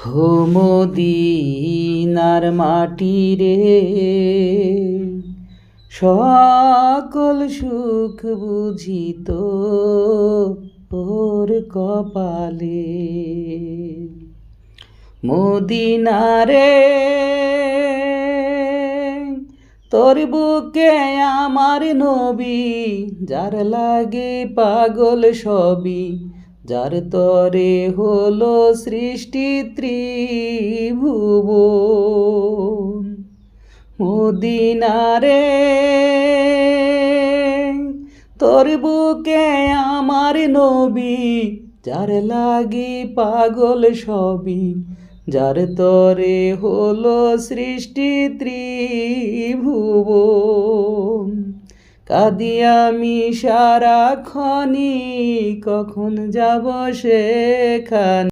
হো মদিনার মাটি রে, সকল সুখ বুঝিত ওর কপালে। মদিনারে তোর বুকে আমার নবী, যার লাগে পাগল সবই, যার তরে হলো সৃষ্টি ত্রিভুবন। মদিনারে তোর বুকে আমার নবী, যার লাগে পাগল সবই, যার তরে হলো সৃষ্টি ত্রিভুবন। কাঁদি আমি সারাক্ষণই, কখন যাব সেখানে।